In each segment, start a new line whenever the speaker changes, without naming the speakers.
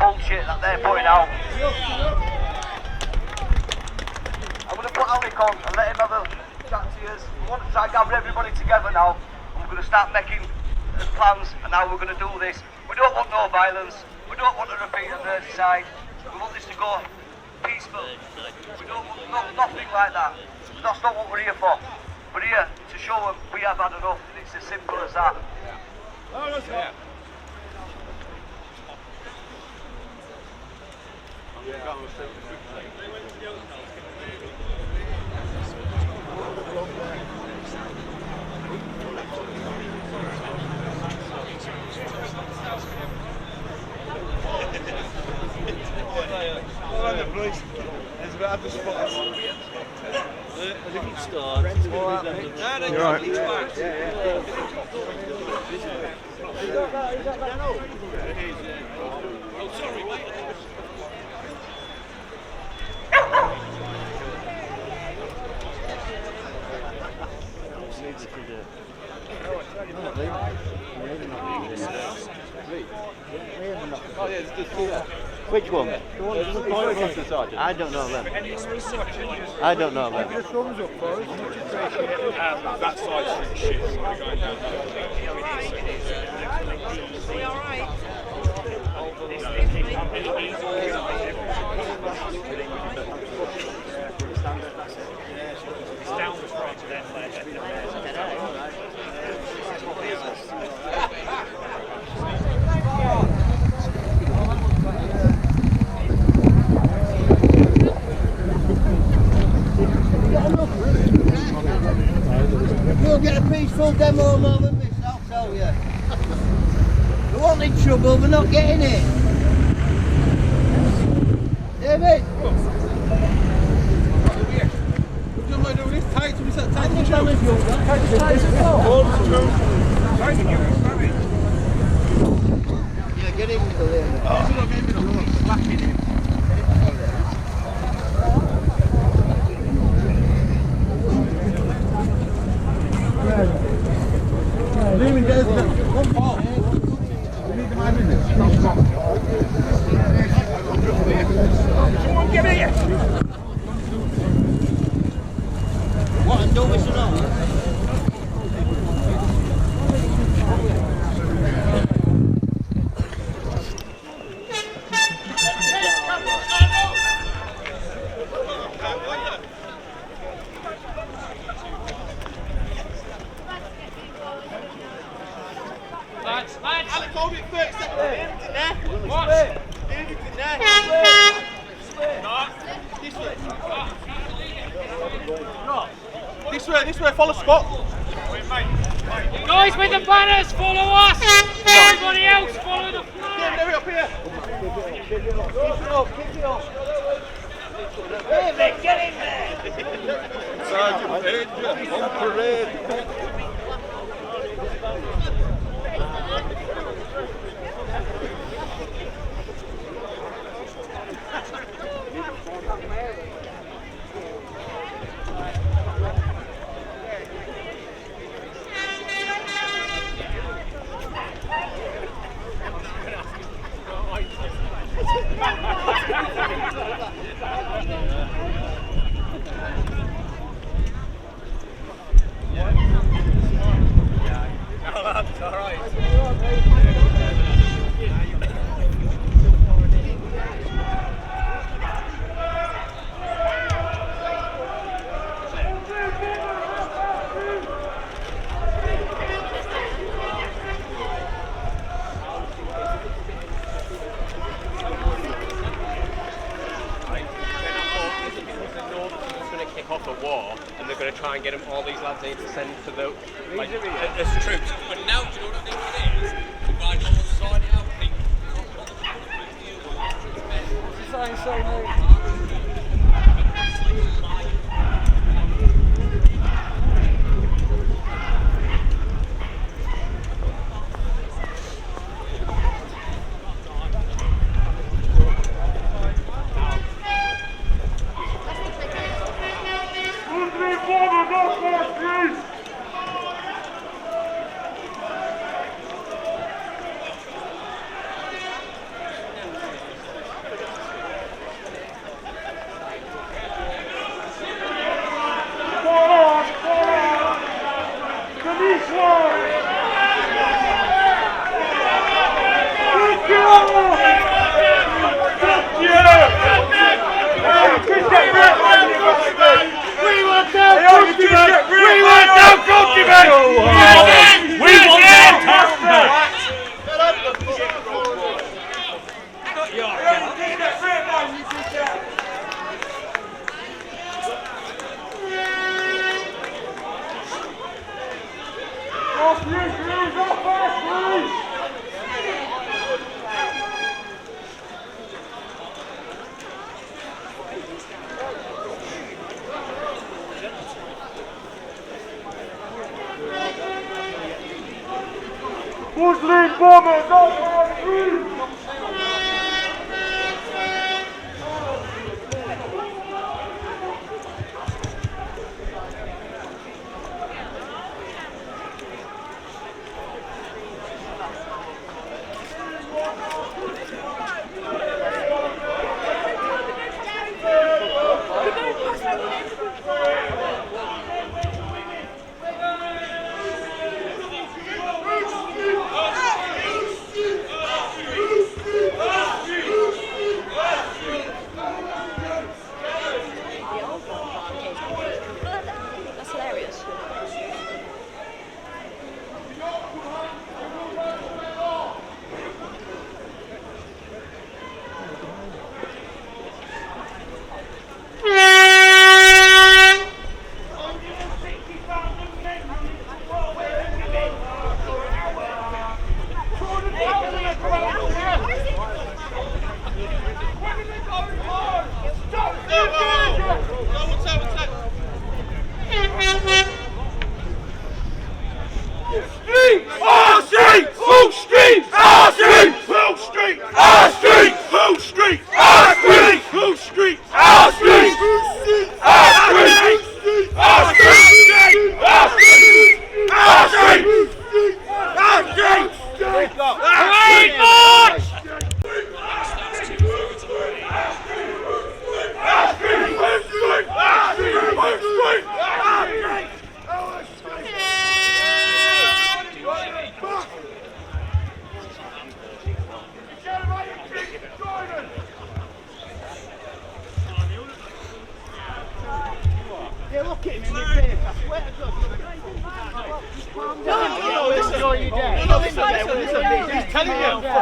bullshit that they're putting out. I'm going to put Alec on and let him have a chat to you. We want to try and gather everybody together now, and we're going to start making plans and how we're going to do this. We don't want no violence. We don't want a repeat of Merseyside. We want this to go peaceful. We don't want nothing like that. That's not what we're here for. We're here to show them we have had enough. It's as simple as that. Yeah.
At the spot.
A little start.
You're right.
Oh, sorry, mate.
Oh yeah, it's just
Which one? I don't know them. I don't know them.
just thumbs up for us. Much appreciated.
That side's shit.
We all right?
It's downwards right to that.
We'll get a peaceful demo moment, miss, I'll tell you. We want in trouble, we're not getting it. David? Yeah, get in with the lane.
Leaving guys, one ball. We need the 5 minutes. Someone get here.
What, and don't listen on?
Alec, hold it first. What? This way, follow Scott.
Guys with the banners, follow us! Everybody else, follow the flag!
Get up here.
Keep it up. David, get in there!
Sergeant Danger on parade.
Off a war, and they're going to try and get all these lads in to send to the as troops. But now, do you know what I think it is? The guys all sign it out.
Muslim bombers on my roof!
That's hilarious.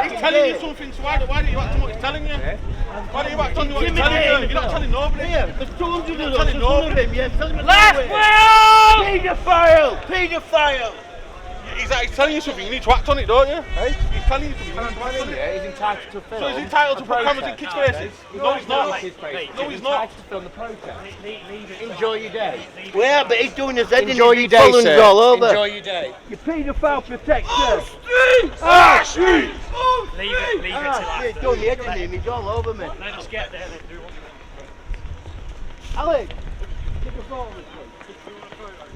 He's telling you something, so why don't you act on what he's telling you? Why don't you act on what he's telling you? You're not telling nobody.
There's 200 of us,
nobody.
him, yeah, tell him
Left wheel!
Paedophile! Paedophile!
He's telling you something, you need to act on it, don't you? Hey? He's telling you something, you need to act on it.
He's entitled to film.
So he's entitled to put cameras in kids' faces? No, he's not. No, he's not.
to film the protest.
Enjoy your day.
Well, but he's doing his head
Enjoy
in
your day, sir.
all over.
Enjoy your day.
You paedophile protector!
Leave it till after.
He's doing the head in him, he's all over me.
Let us get there then. Do what
Alex, take a photo of this one.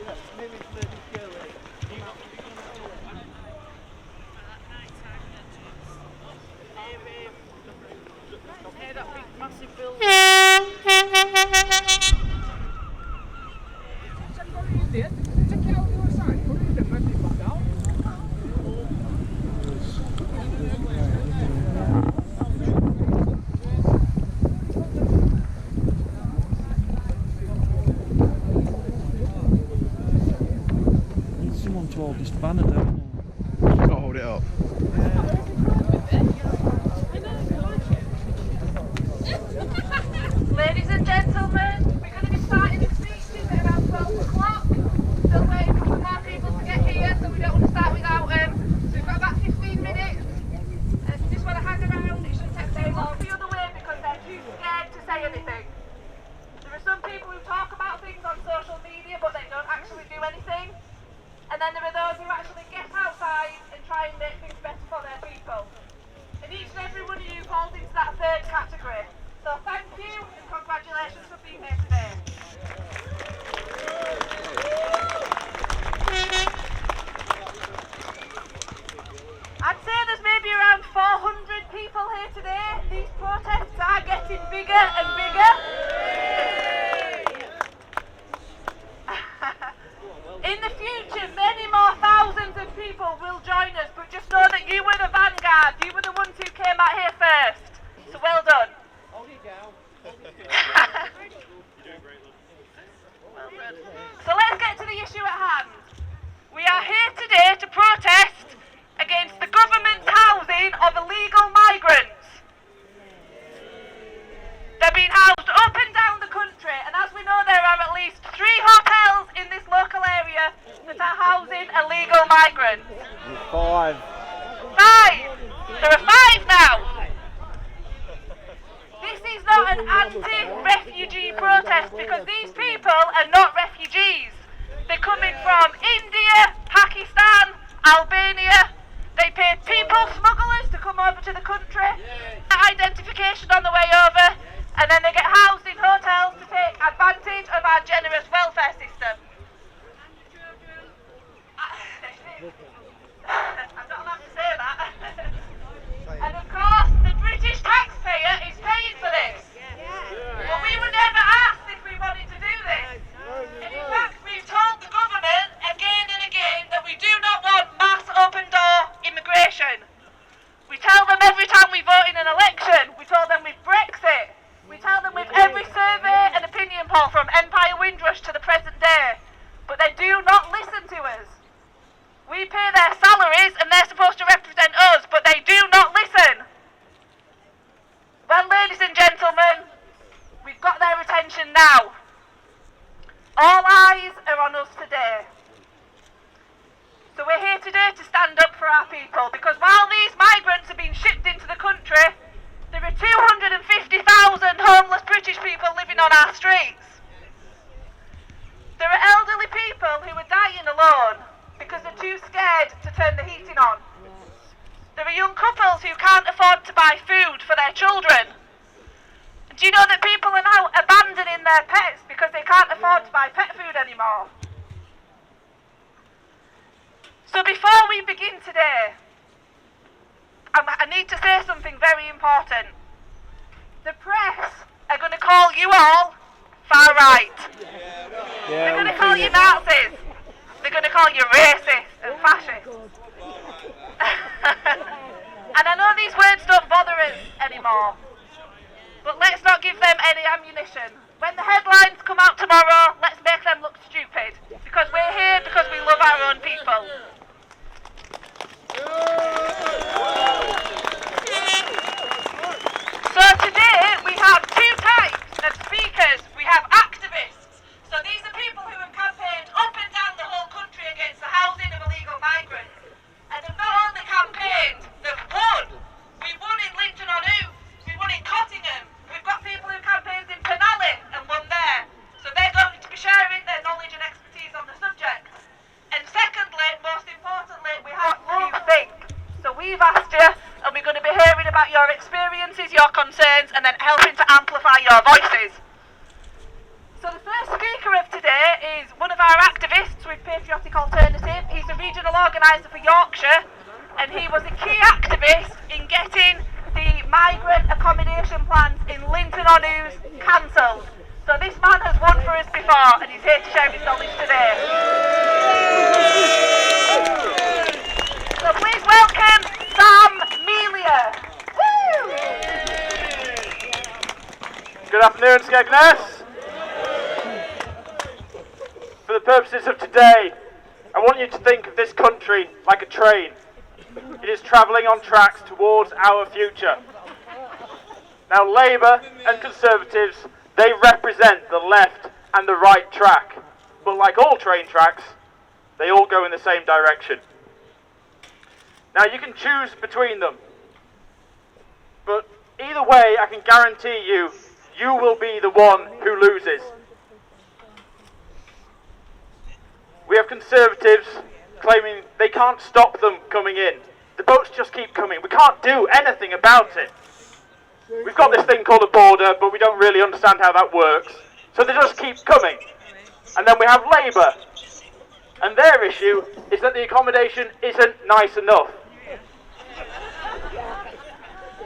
Yeah, maybe this girl there.
Hear that big massive building?
Someone to hold this banner down.
Gotta hold it up.
Ladies and gentlemen, we're going to be starting the speeches at around 12 o'clock. Still waiting for some more people to get here, so we don't want to start without them. So we've got about 15 minutes. And if you just want to hang around, it shouldn't take very long. The other way because they're too scared to say anything. There are some people who talk about things on social media, but they don't actually do anything. And then there are those who actually get outside and try and make things better for their people. And each and every one of you falls into that third category. So thank you and congratulations for being here today. I'd say there's maybe around 400 people here today. These protests are getting bigger and bigger. In the future, many more thousands of people will join us, but just know that you were the vanguard. You were the ones who came out here first. So well done.
Hold it down.
So let's get to the issue at hand. We are here today to protest against the government's housing of illegal migrants. They're being housed up and down the country, and as we know, there are at least 3 hotels in this local area that are housing illegal migrants.
5.
5! There are 5 now! This is not an anti-refugee protest because these people are not refugees. They're coming from India, Pakistan, Albania. They pay people smugglers to come over to the country, identification on the way over, and then they get housed in hotels to take advantage of our generous welfare system. I'm not allowed to say that. And of course, the British taxpayer is paying for this. But we were never asked if we wanted to do this. And in fact, we've told the government again and again that we do not want mass open-door immigration. We tell them every time we vote in an election. We told them with Brexit. We tell them with every survey and opinion poll from Empire Windrush to the present day. But they do not listen to us. We pay their salaries and they're supposed to represent us, but they do not listen. Well, ladies and gentlemen, we've got their attention now. All eyes are on us today. So we're here today to stand up for our people, because while these migrants are being shipped into the country, there are 250,000 homeless British people living on our streets. There are elderly people who are dying alone because they're too scared to turn the heating on. There are young couples who can't afford to buy food for their children. Do you know that people are now abandoning their pets because they can't afford to buy pet food anymore? So before we begin today, I need to say something very important. The press are going to call you all far right. They're going to call you Nazis. They're going to call you racist and fascist. And I know these words don't bother us anymore, but let's not give them any ammunition. When the headlines come out tomorrow, let's make them look stupid, because we're here because we love our own people. So today we have two types of speakers. We have activists. So these are people who have campaigned up and down the whole country against the housing of illegal migrants. And they've not only campaigned, they've won. We won in Linton-on-Ouse. We won in Cottingham. We've got people who campaigned in Penally and won there. So they're going to be sharing their knowledge and expertise on the subject. And secondly, most importantly, we have what you think. So we've asked you, and we're going to be hearing about your experiences, your concerns, and then helping to amplify your voices. So the first speaker of today is one of our activists with Patriotic Alternative. He's a regional organiser for Yorkshire, and he was a key activist in getting the migrant accommodation plans in Linton-on-Ouse cancelled. So this man has won for us before, and he's here to share his knowledge today. So please welcome Sam Melia. Woo!
Good afternoon, Skegness. For the purposes of today, I want you to think of this country like a train. It is travelling on tracks towards our future. Now, Labour and Conservatives, they represent the left and the right track. But like all train tracks, they all go in the same direction. Now, you can choose between them. But either way, I can guarantee you, you will be the one who loses. We have Conservatives claiming they can't stop them coming in. The boats just keep coming. We can't do anything about it. We've got this thing called a border, but we don't really understand how that works. So they just keep coming. And then we have Labour. And their issue is that the accommodation isn't nice enough.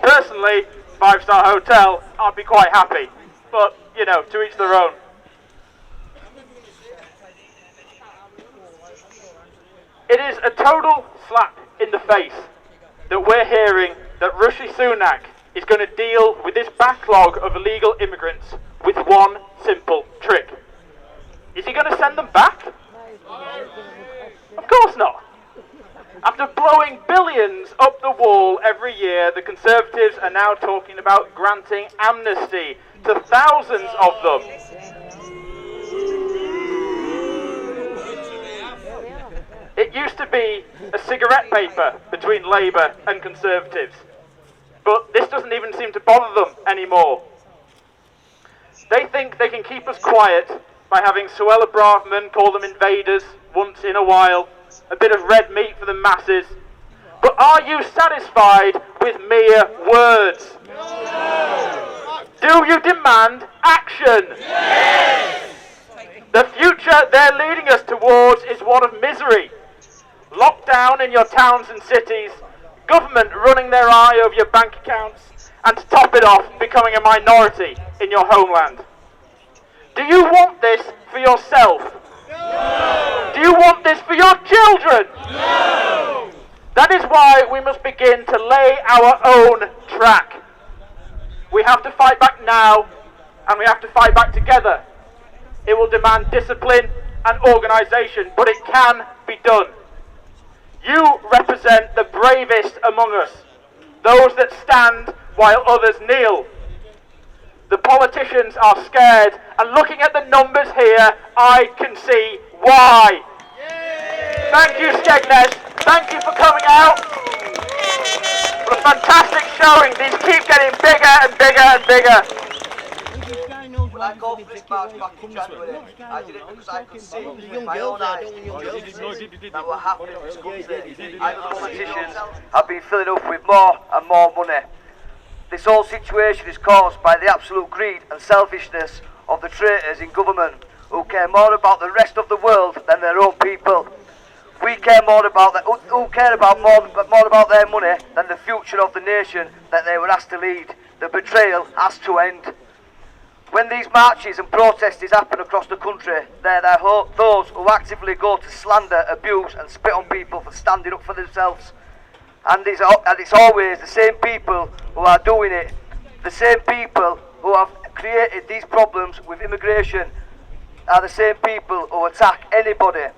Personally, 5-star hotel, I'd be quite happy. But, you know, to each their own. It is a total slap in the face that we're hearing that Rishi Sunak is going to deal with this backlog of illegal immigrants with one simple trick. Is he going to send them back? Of course not. After blowing billions up the wall every year, the Conservatives are now talking about granting amnesty to thousands of them. It used to be a cigarette paper between Labour and Conservatives, but this doesn't even seem to bother them anymore. They think they can keep us quiet by having Suella Braverman call them invaders once in a while, a bit of red meat for the masses, But are you satisfied with mere words? No. Do you demand action? Yes. The future they're leading us towards is one of misery. Lockdown in your towns and cities, government running their eye over your bank accounts, and to top it off, becoming a minority in your homeland. Do you want this for yourself? No. Do you want this for your children? No. That is why we must begin to lay our own track. We have to fight back now, and we have to fight back together. It will demand discipline and organisation, but it can be done. You represent the bravest among us, those that stand while others kneel. The politicians are scared, and looking at the numbers here, I can see why. Yay! Thank you, Skegness. Thank you for coming out. What a fantastic showing. These keep getting bigger and bigger and bigger.
When I called for this march back in January, I did it because I could see with my own eyes that were happening in this country. And the politicians have been filling up with more and more money. This whole situation is caused by the absolute greed and selfishness of the traitors in government who care more about the rest of the world than their own people. We care more about that, who care about more about their money than the future of the nation that they were asked to lead. The betrayal has to end. When these marches and protests happen across the country, they're those who actively go to slander, abuse and spit on people for standing up for themselves. And it's always the same people who are doing it. The same people who have created these problems with immigration are the same people who attack anybody.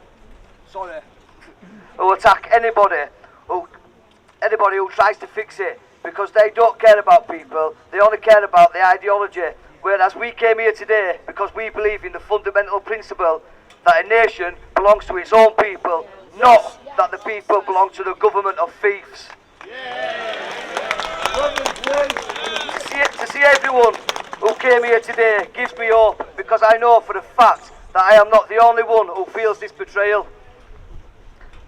Who attack anybody who tries to fix it, because they don't care about people, they only care about the ideology. Whereas we came here today because we believe in the fundamental principle that a nation belongs to its own people, not that the people belong to the government of thieves. To see everyone who came here today gives me hope, because I know for a fact that I am not the only one who feels this betrayal.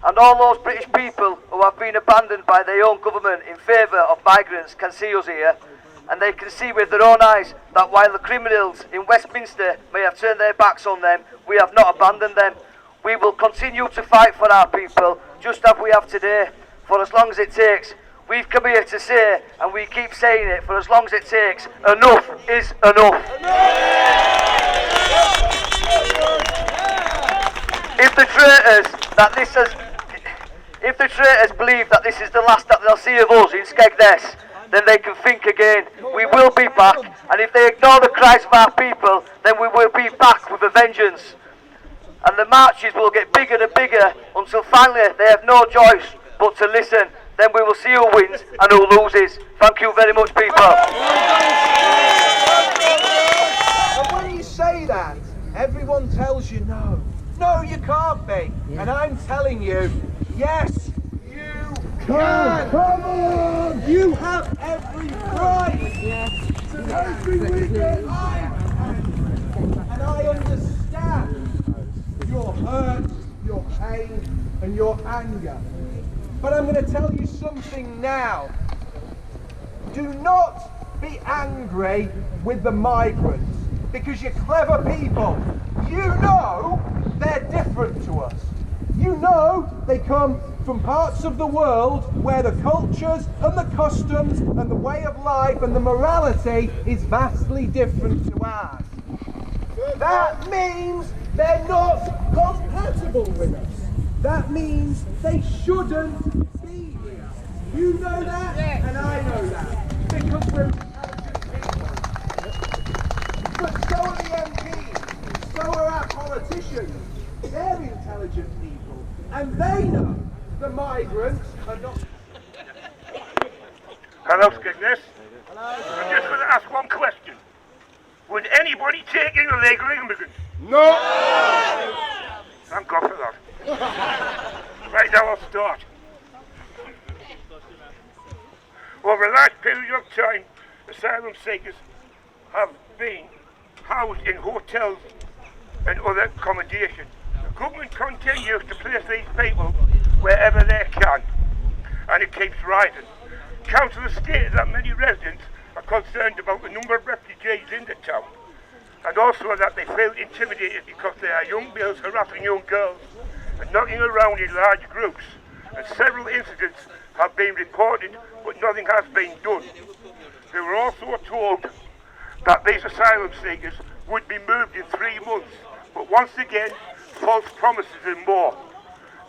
And all those British people who have been abandoned by their own government in favour of migrants can see us here, and they can see with their own eyes that while the criminals in Westminster may have turned their backs on them, we have not abandoned them. We will continue to fight for our people, just as we have today, for as long as it takes. We've come here to say, and we keep saying it, for as long as it takes, enough is enough. If the traitors believe that this is the last that they'll see of us in Skegness, then they can think again. We will be back, and if they ignore the cries of our people, then we will be back with a vengeance. And the marches will get bigger and bigger until finally they have no choice but to listen. Then we will see who wins and who loses. Thank you very much, people.
And when you say that, everyone tells you no. No, you can't be. Yeah. And I'm telling you, yes, you can. Come on! You have every right to every weekend. And I understand your hurt, your pain, and your anger. But I'm going to tell you something now. Do not be angry with the migrants, because you're clever people. You know they're different to us. You know they come from parts of the world where the cultures and the customs and the way of life and the morality is vastly different to ours. That means they're not compatible with us. That means they shouldn't be here. You know that, and I know that, because we're intelligent people. But so are the MPs, so are our politicians. They're intelligent people, and they know the migrants are not...
Hello, Skegness. Hello. I'm just going to ask one question. Would anybody take in illegal immigrants?
No!
Thank God for that. Right, now I'll start. Over the last period of time, asylum seekers have been housed in hotels and other accommodation. The government continues to place these people wherever they can. and it keeps rising. Council has stated that many residents are concerned about the number of refugees in the town, and also that they feel intimidated because there are young males harassing young girls and knocking around in large groups, and several incidents have been reported but nothing has been done. They were also told that these asylum seekers would be moved in 3 months, but once again, false promises and more.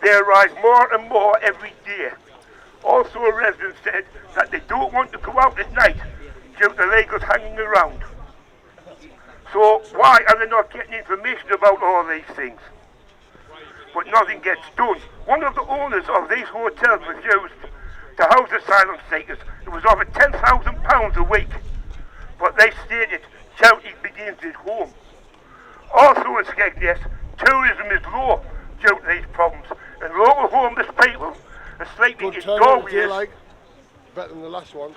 They arise more and more every day. Also, a resident said that they don't want to go out at night due to illegals hanging around. So why are they not getting information about all these things? But nothing gets done. One of the owners of these hotels refused to house asylum seekers. It was over £10,000 a week. But they stated charity begins at home. Also in Skegness, tourism is low due to these problems, and local homeless people are sleeping in doorways.
Like? Better than the last one.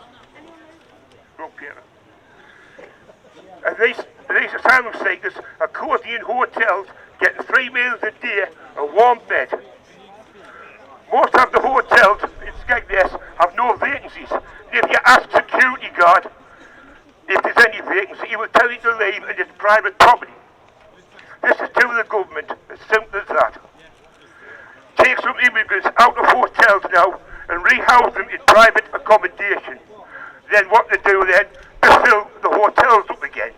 And these asylum seekers are cozy in hotels, getting 3 meals a day, a warm bed. Most of the hotels in Skegness have no vacancies. If you ask security guard if there's any vacancy, he will tell you to leave and it's private property. This is to the government, as simple as that. Take some immigrants out of hotels now and rehouse them in private accommodation. Then what they do then, they fill the hotels up again.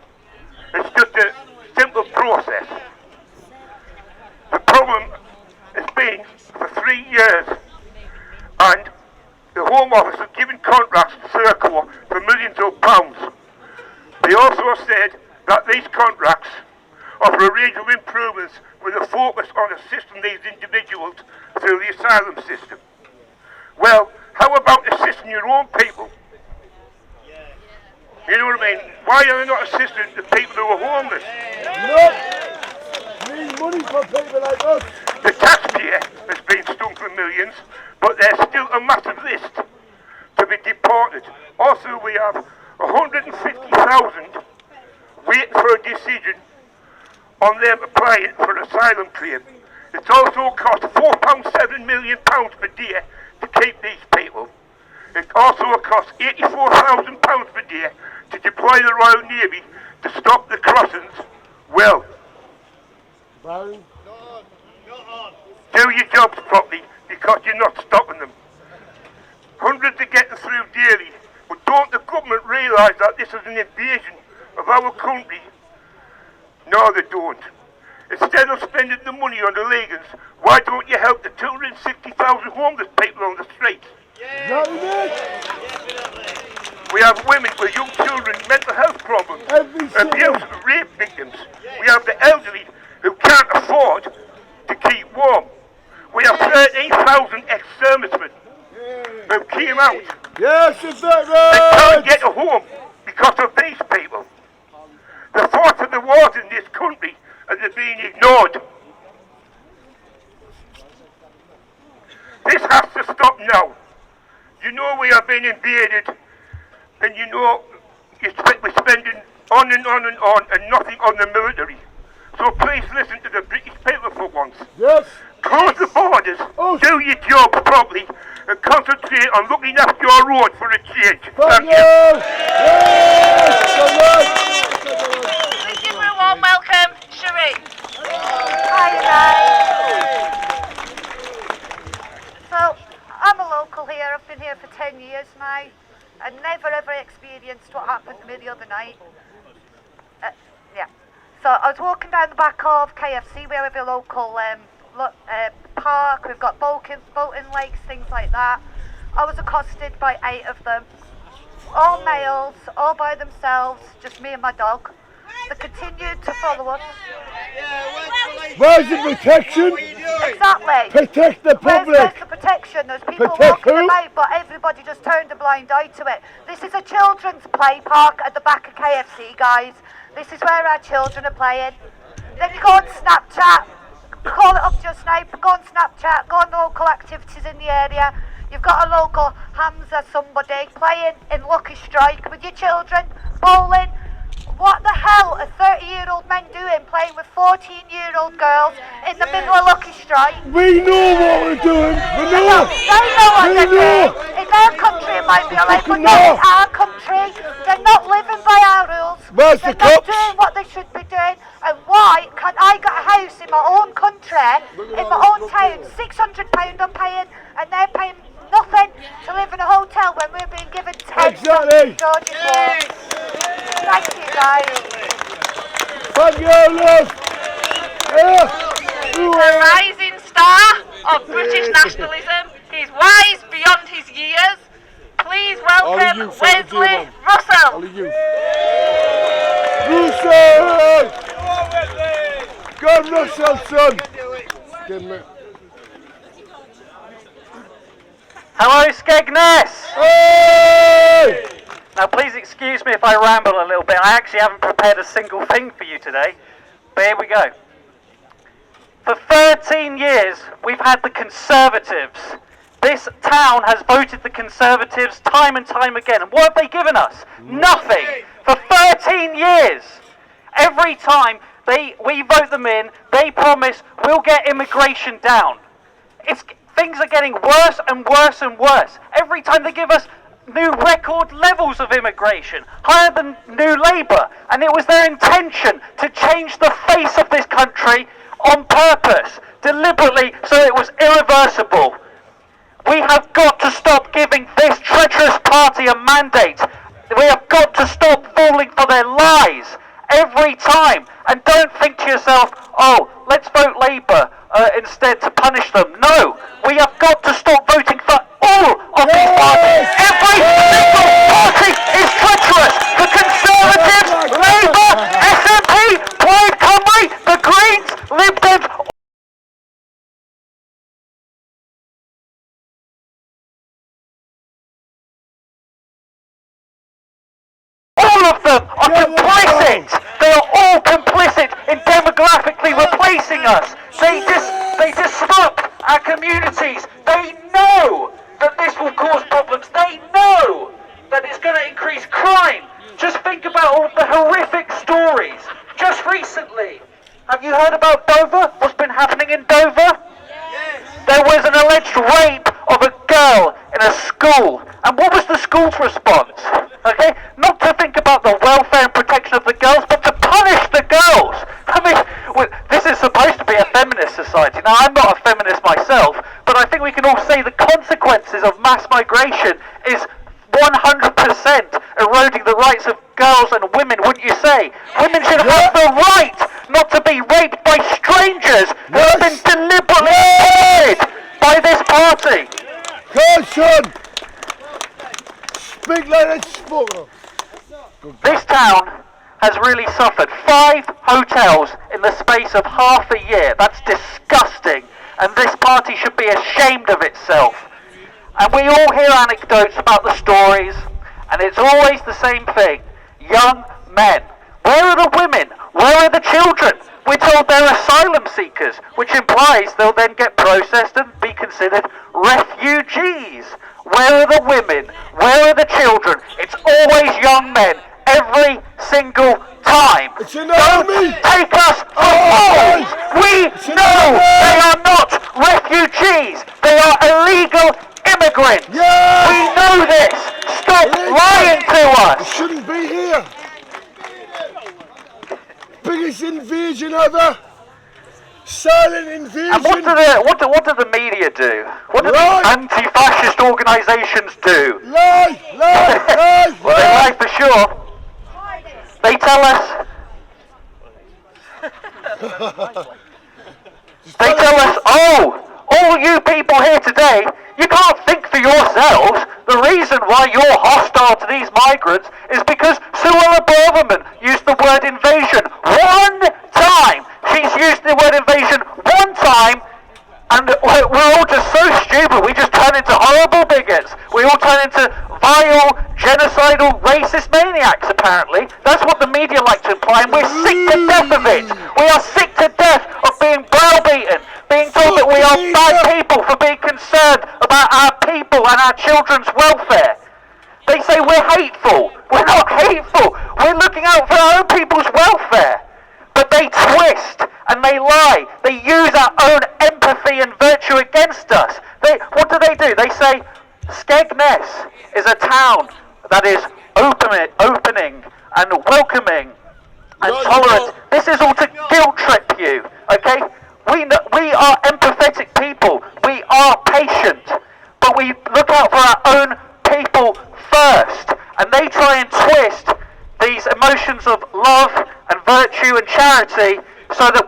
It's just a simple process. The problem has been for 3 years, and the Home Office has given contracts to Serco for millions of pounds. They also said that these contracts offer a range of improvements with a focus on assisting these individuals through the asylum system. Well, how about assisting your own people? You know what I mean? Why are they not assisting the people who are homeless?
No! Need money for people like us.
The taxpayer has been stung for millions, but there's still a massive list to be deported. Also, we have 150,000 waiting for a decision on them applying for asylum claim. It's also cost £4.7 million per day to keep these people. It also costs £84,000 per day to deploy the Royal Navy to stop the crossings. Well, do your jobs properly because you're not stopping them. Hundreds are getting through daily, but don't the government realise that this is an invasion of our country? No, they don't. Instead of spending the money on the illegals, why don't you help the 260,000 homeless people on the streets? We have women with young children, mental health problems, abuse, rape victims. We have the elderly who can't afford to keep warm. We have 13,000 ex-servicemen who came out.
Yes, is that
They
right?
can't get a home because of these people. The fault of the wars in this country and they're being ignored. This has to stop now. You know we are being invaded, and you know we're spending on and on and on and nothing on the military. So please listen to the British people for once.
Yes.
Close the borders, do your job properly, and concentrate on looking after your road for a change. Thank you.
Please give her a warm welcome, Cherie. Hi guys. So, I'm a local here. I've been here for 10 years now. I never ever experienced what happened to me the other night. Yeah. So I was walking down the back of KFC. We have a local park. We've got boating lakes, things like that. I was accosted by 8 of them. All males, all by themselves, just me and my dog. They continued to follow us.
Where's the protection?
Exactly.
Protect the public.
Where's the protection? There's people walking about, but everybody just turned a blind eye to it. This is a children's play park at the back of KFC, guys. This is where our children are playing. Then you go on Snapchat, call it up just now, go on Snapchat, go on local activities in the area. You've got a local Hamza somebody playing in Lucky Strike with your children, bowling. What the hell are 30-year-old men doing playing with 14-year-old girls in the middle of Lucky Strike?
We know what we're doing. We know.
They know what they're doing. In their country it might be alright, but not in our country. They're not living by our rules.
Where's
they're
the
not
cops?
doing what they should be doing. And why can I get a house in my own country, in my own town, £600 I'm paying, and they're paying nothing to live in a hotel when we're being given 10
Exactly.
George's War. Thank you guys.
Thank you, love.
The rising star of British nationalism. He's wise beyond his years. Please welcome Wesley Russell.
Russell! Go Russell, son. Give me.
Hello, Skegness!
Hey!
Now, please excuse me if I ramble a little bit. I actually haven't prepared a single thing for you today. But here we go. For 13 years, we've had the Conservatives. This town has voted the Conservatives time and time again. And what have they given us? Nothing. For 13 years. Every time we vote them in, they promise we'll get immigration down. Things are getting worse and worse and worse. Every time they give us new record levels of immigration, higher than New Labour, and it was their intention to change the face of this country on purpose, deliberately, so it was irreversible. We have got to stop giving this treacherous party a mandate. We have got to stop falling for their lies every time. And don't think to yourself, oh, let's vote Labour instead to punish them. No, we have got to stop voting for all of these parties. Every single party is treacherous. The Conservatives, Labour, SNP, Plaid Cymru, the Greens, Lib Dems, all of them are complicit. They are all complicit in demographically replacing us. They disrupt our communities. They know that this will cause problems. They know that it's going to increase crime. Just think about all of the horrific stories. Just recently, have you heard about Dover? What's been happening in Dover? There was an alleged rape of a girl in a school. And what was the school's response? Okay, not to think about the welfare and protection of the girls, but to punish the girls. I mean, this is supposed to be a feminist society. Now, I'm not a feminist myself, but I think we can all say the consequences of mass migration is 100% eroding the rights of girls and women, wouldn't you say? Women should have the right not to be raped by strangers who have been deliberately appointed by this party.
Carson! Speak like it's spoken.
This town has really suffered. 5 hotels in the space of half a year. That's disgusting. And this party should be ashamed of itself. And we all hear anecdotes about the stories, and it's always the same thing. Young men. Where are the women? Where are the children? We're told they're asylum seekers, which implies they'll then get processed and be considered refugees. Where are the women? Where are the children? It's always young men, every single time.
It's an army!
Don't take us for fools! We know they are not refugees. They are illegal immigrants.
Yeah.
We know this. Stop lying to us.
It shouldn't be here. Biggest invasion ever. Silent invasion.
And what do the media do? What do the anti-fascist organisations do?
Lie!
Well, they lie for sure. They tell us. Oh, all you people here today, you can't think for yourselves. The reason why you're hostile to these migrants is because Suella Braverman used the word invasion one time. She's used the word invasion one time, and we're all just so stupid. We just turn into horrible bigots. We all turn into vile, genocidal, racist maniacs, apparently. That's what the media like to imply, and we're sick to death of it. We are sick to death of being browbeaten, being told that we are bad people for being concerned about our people and our children's welfare. They say we're hateful. We're not hateful.
We're looking out for our own people's welfare. But they twist and they lie. They use our own empathy and virtue against us. What do? They say Skegness is a town that is opening and welcoming and tolerant. This is all to guilt trip you, okay? We are empathetic people. We are patient. But we look out for our own people first. And they try and twist these emotions of love and virtue and charity so that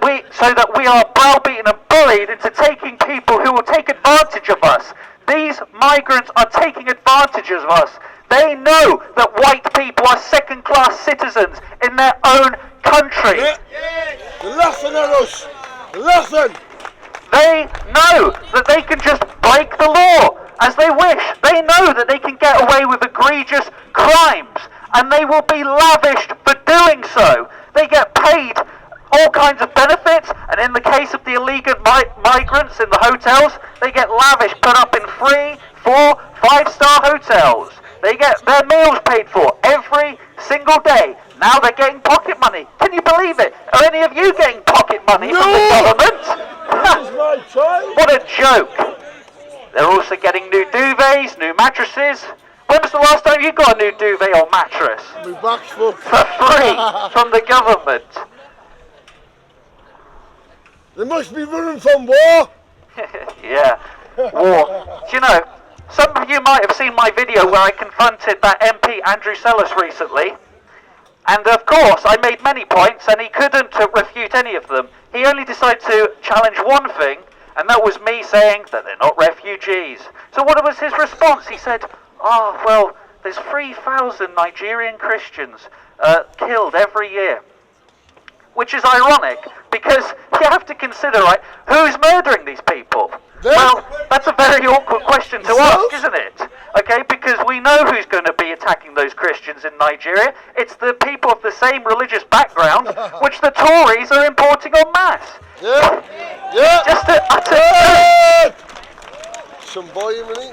we are browbeaten and bullied into taking people who will take advantage of us. These migrants are taking advantage of us. They know that white people are second-class citizens in their own country.
They're laughing at us. They're laughing.
They know that they can just break the law as they wish. They know that they can get away with egregious crimes, and they will be lavished for doing so. They get paid all kinds of benefits, and in the case of the illegal migrants in the hotels, they get lavished, put up in 3, 4, 5-star hotels. They get their meals paid for every single day. Now they're getting pocket money. Can you believe it? Are any of you getting pocket money from the government?
This is my child.
What a joke. They're also getting new duvets, new mattresses. When was the last time you got a new duvet or mattress?
My back's fucked.
For free from the government.
They must be running from war.
Yeah, war. Do you know, some of you might have seen my video where I confronted that MP Andrew Sellers recently. And of course, I made many points and he couldn't refute any of them. He only decided to challenge one thing, and that was me saying that they're not refugees. So what was his response? He said, oh, well, there's 3,000 Nigerian Christians killed every year. Which is ironic, because you have to consider, right, who's murdering these people? Well, that's a very awkward question to ask, isn't it? Okay, because we know who's going to be attacking those Christians in Nigeria. It's the people of the same religious background, which the Tories are importing en masse.
Yeah, yeah.
Just an utter...
Some boy in me.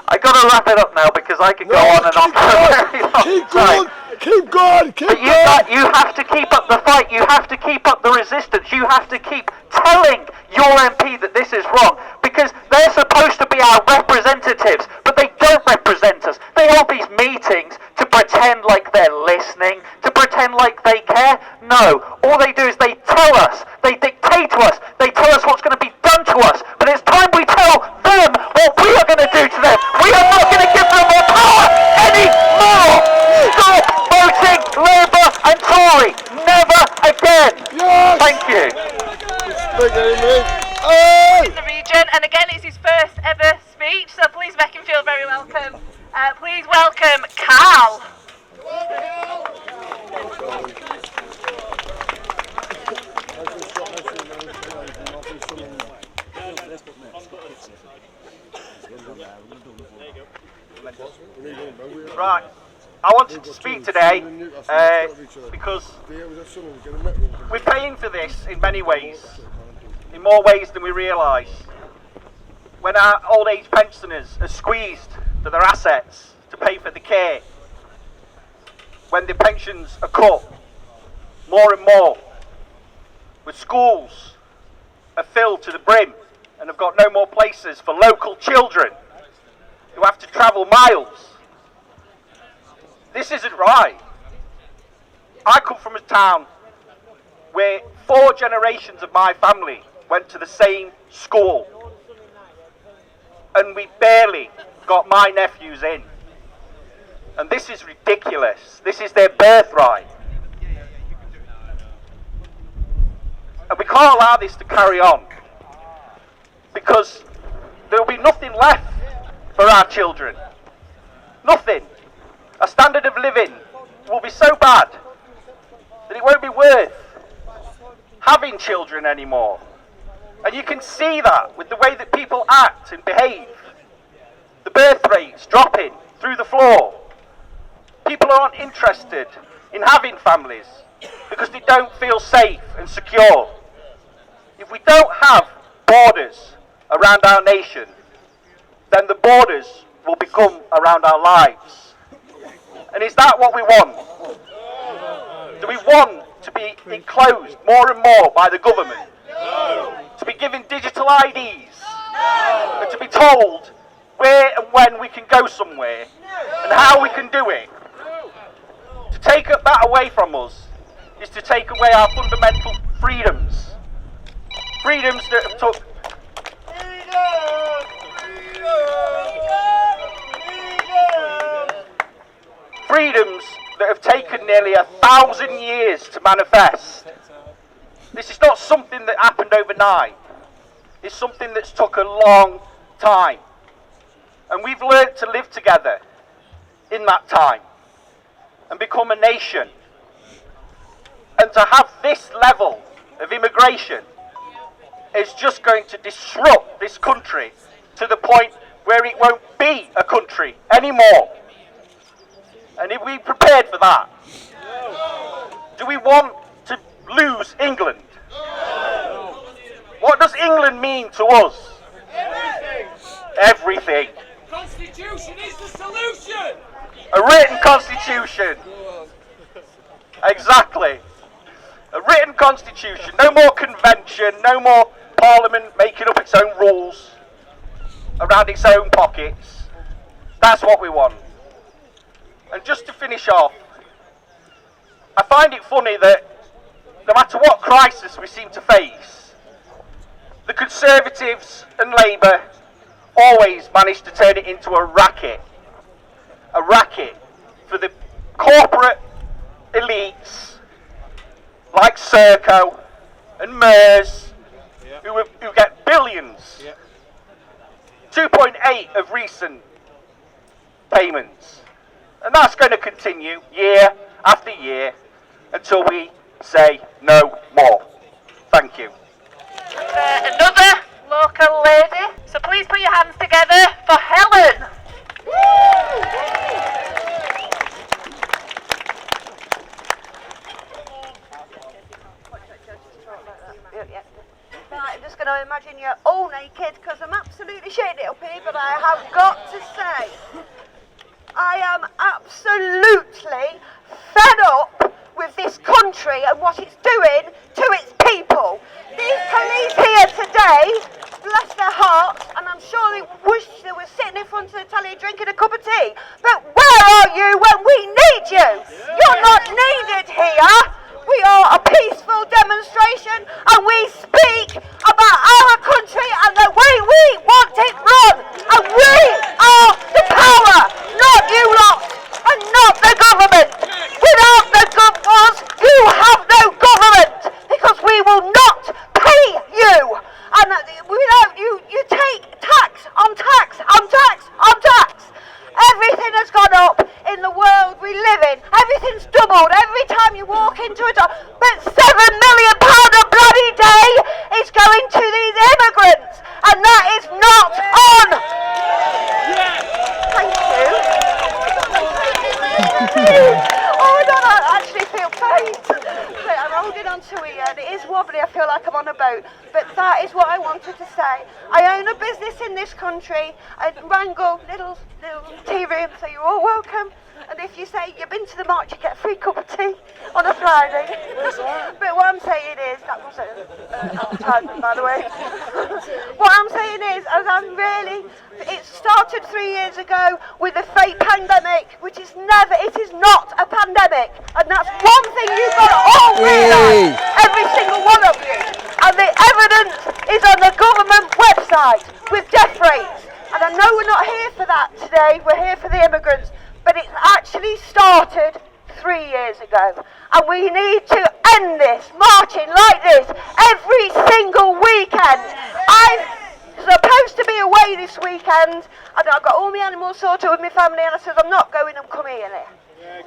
I got to wrap it up now because I could go on and on for a very long time.
Keep going, keep going.
You have to keep up the fight. You have to keep up the resistance. You have to keep telling your MP that this is wrong, because they're supposed to be our representatives, but they don't represent us. They hold these meetings to pretend like they're listening, to pretend like they care. No, all they do is they tell us, they dictate to us, they tell us what's going to be done to us, but it's time we tell them what we are going to do to them. We are not going to give them more power anymore. Stop voting Labour and Tory. Never again.
Yes.
Thank you.
In the region, and again it's his first ever speech, so please make him feel very welcome. Please welcome Carl.
Right, I wanted to speak today because we're paying for this in many ways, in more ways than we realise. When our old age pensioners are squeezed for their assets to pay for the care, when the pensions are cut more and more, when schools are filled to the brim and have got no more places for local children who have to travel miles. This isn't right. I come from a town where 4 generations of my family went to the same school, and we barely got my nephews in. And this is ridiculous. This is their birthright. And we can't allow this to carry on, because there will be nothing left for our children. Nothing. Our standard of living will be so bad that it won't be worth having children anymore. And you can see that with the way that people act and behave. The birth rate's dropping through the floor. People aren't interested in having families because they don't feel safe and secure. If we don't have borders around our nation, then the borders will become around our lives. And is that what we want? Do we want to be enclosed more and more by the government? To be given digital IDs? And to be told where and when we can go somewhere and how we can do it? To take that away from us is to take away our fundamental freedoms. Freedoms that have took freedoms that have taken nearly 1,000 years to manifest. This is not something that happened overnight. It's something that's took a long time. And we've learnt to live together in that time and become a nation. And to have this level of immigration is just going to disrupt this country to the point where it won't be a country anymore. And are we prepared for that? Do we want to lose England? What does England mean to us? Everything.
Constitution is the solution!
A written constitution. Exactly. A written constitution. No more convention, no more parliament making up its own rules around its own pockets. That's what we want. And just to finish off, I find it funny that no matter what crisis we seem to face, the Conservatives and Labour always manage to turn it into a racket for the corporate elites like Serco and Mers, who get billions. 2.8 of recent payments. And that's going to continue year after year until we say no more. Thank you.
Another local lady. So please put your hands together for Helen.
Right, I'm just going to imagine you're all naked because I'm absolutely shitting it up here, but I have got to say, I am absolutely fed up with this country and what it's doing to its people. These police here today, bless their hearts, and I'm sure they wish they were sitting in front of the telly drinking a cup of tea, but where are you when we need you? You're not needed here. We are a peaceful demonstration and we speak about our country and the way we want it run. And we are the power, not you lot, and not the government. Without the governors, you have no government, because we will not pay you. And without you, you take tax on tax on tax on tax. Everything has gone up in the world we live in. Everything's doubled every time you walk into a door. But £7 million a bloody day is going to these immigrants, and that is not on. Thank you. Oh, I don't actually feel faint. I'm holding on to it, and it is wobbly. I feel like I'm on a boat. But that is what I wanted to say. I own a business in this country. I wrangle little tea room, so you're all welcome. And if you say you've been to the march, you get a free cup of tea on a Friday. But what I'm saying is, that was an advertisement, by the way. What I'm saying is, it started 3 years ago with a fake pandemic, which is it is not a pandemic. And that's one thing you've got to all realise, every single one of you. And the evidence is on the government website with death rates. And I know we're not here for that today, we're here for the immigrants. But it actually started 3 years ago. And we need to end this, marching like this, every single weekend. I'm supposed to be away this weekend, and I've got all my animals sorted with my family, and I said, I'm not going, I'm coming here.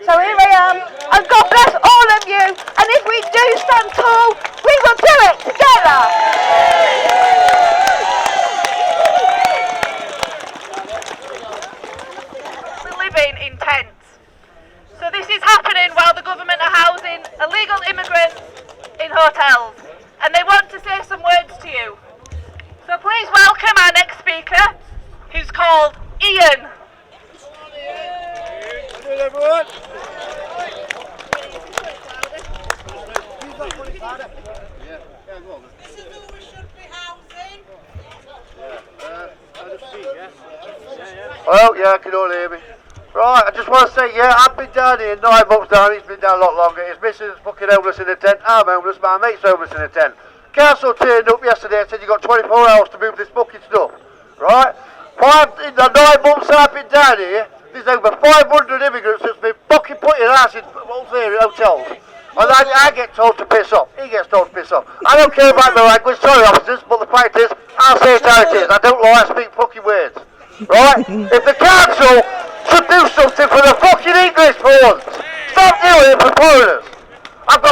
So here I am, and God bless all of you, and if we do stand tall, we will do it together.
In tents. So this is happening while the government are housing illegal immigrants in hotels, and they want to say some words to you. So please welcome our next speaker, who's called Ian.
Good everyone. Oh, yeah, I can all hear me. Right, I just want to say, yeah, I've been down here 9 months now, he's been down a lot longer. His missus is fucking homeless in a tent, I'm homeless, my mate's homeless in a tent. Council turned up yesterday and said you've got 24 hours to move this fucking stuff, right? In the 9 months I've been down here, there's over 500 immigrants that's been fucking putting ass in hotels. And I get told to piss off, he gets told to piss off. I don't care about my language, sorry officers, but the fact is, I'll say it how it is, I don't lie, I speak fucking words. Right? If the council should do something for the fucking English for once, stop doing it for foreigners. I'm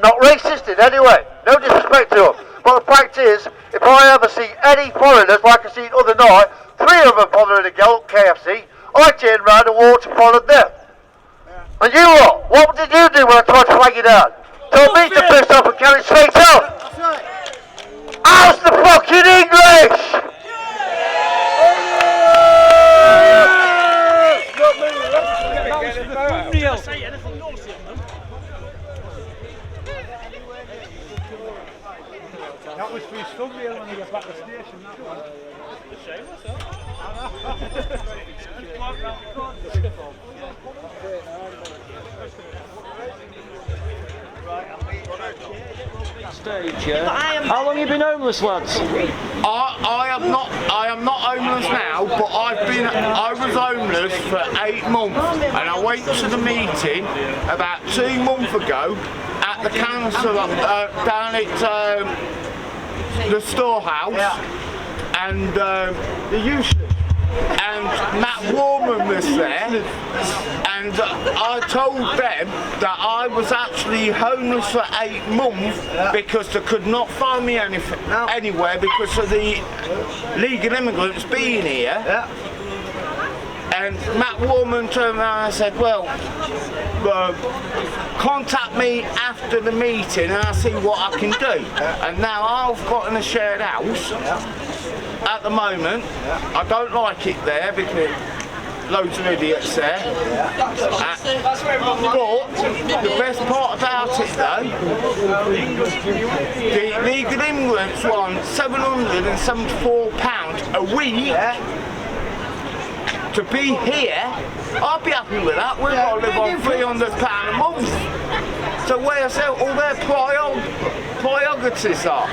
not racist in any way, no disrespect to them. But the fact is, if I ever see any foreigners like I seen the other night, 3 of them following a girl at KFC, I turned round and walked and followed them. And you lot, what did you do when I tried to flag you down? Told me to piss off and carry it straight out. How's the fucking English?
That was for his thumbnail when he got back to the station, that one.
Stage, yeah? How long have you been homeless, lads?
I am not homeless now, but I was homeless for 8 months, and I went to the meeting about 2 months ago at the council down at the storehouse, and the youth. And Matt Warman was there, and I told them that I was actually homeless for 8 months because they could not find me anywhere because of the legal immigrants being here. And Matt Warman turned around and said, well, contact me after the meeting and I'll see what I can do. And now I've got in a shared house at the moment. I don't like it there because loads of idiots there. But the best part about it though, the legal immigrants want £774 a week to be here. I'd be happy with that. We've got to live on £300 a month. So where's all their prerogatives are?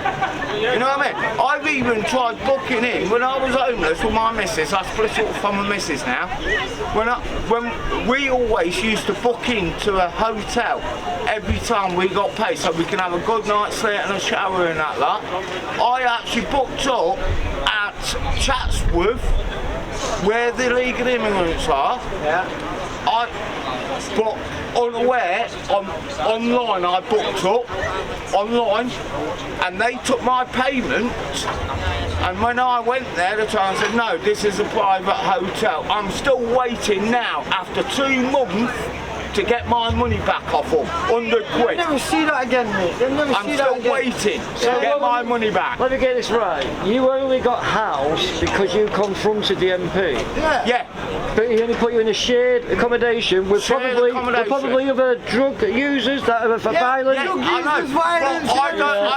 You know what I mean? I've even tried booking in when I was homeless with my missus. I split up from my missus now. When we always used to book into a hotel every time we got paid so we can have a good night's sleep and a shower and that lot. I actually booked up at Chatsworth, where the legal immigrants are. But unaware, online I booked up, online, and they took my payment, and when I went there the time said, no, this is a private hotel. I'm still waiting now, after 2 months, to get my money back off them, £100.
You'll never see that again, mate. You'll never see that again.
I'm still waiting to get my money back.
Let me get this right. You only got house because you confronted the MP.
Yeah.
But he only put you in a shared accommodation with probably other drug users that are for violence.
Yeah, I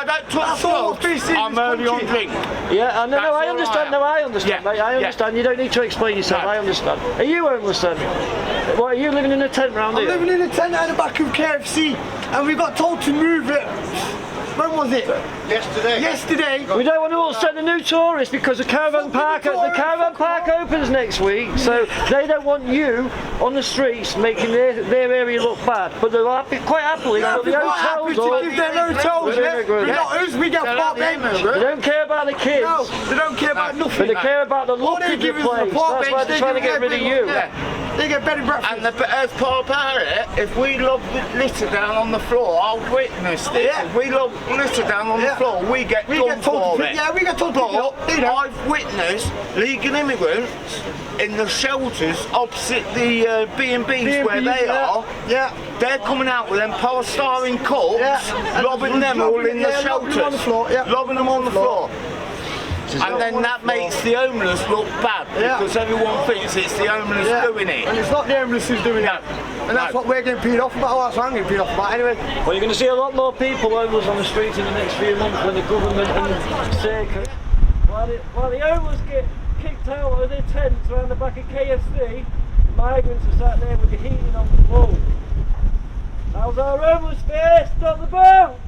don't touch drugs. I'm early on drink.
Yeah, I understand. No, I understand, mate. I understand. You don't need to explain yourself. I understand. Are you homeless then? What, are you living in a tent round here?
I'm living in a tent at the back of KFC, and we got told to move it. When was it? Yesterday.
We don't want to upset the new tourists because the caravan park opens next week, so they don't want you on the streets making their area look bad. But they're quite happily put the hotels up.
Give them hotels, we get park benches.
They don't care about the kids.
No, they don't care about nothing.
But they care about the look of the place. That's why they're trying to get rid of you.
They get better breakfast.
And the best part about it, if we lob litter down on the floor, I've witnessed it. If we lob litter down on the floor, we get done for it.
Yeah, we get told to
But I've witnessed legal immigrants in the shelters opposite the B&Bs where they are.
Yeah.
They're coming out with them polystyrene cups, lobbing them all in the shelters. Lobbing them on the floor. And then that makes the homeless look bad because everyone thinks it's the homeless doing it.
And it's not the homeless who's doing it. And that's what we're getting peed off about. Well, that's what I'm getting peed off about anyway.
Well, you're going to see a lot more people homeless on the streets in the next few months when the government and circus, while the homeless get kicked camped out of their tents around the back of KFC. Migrants are sat there with the heating on the wall. How's our homeless face? Stop the boat!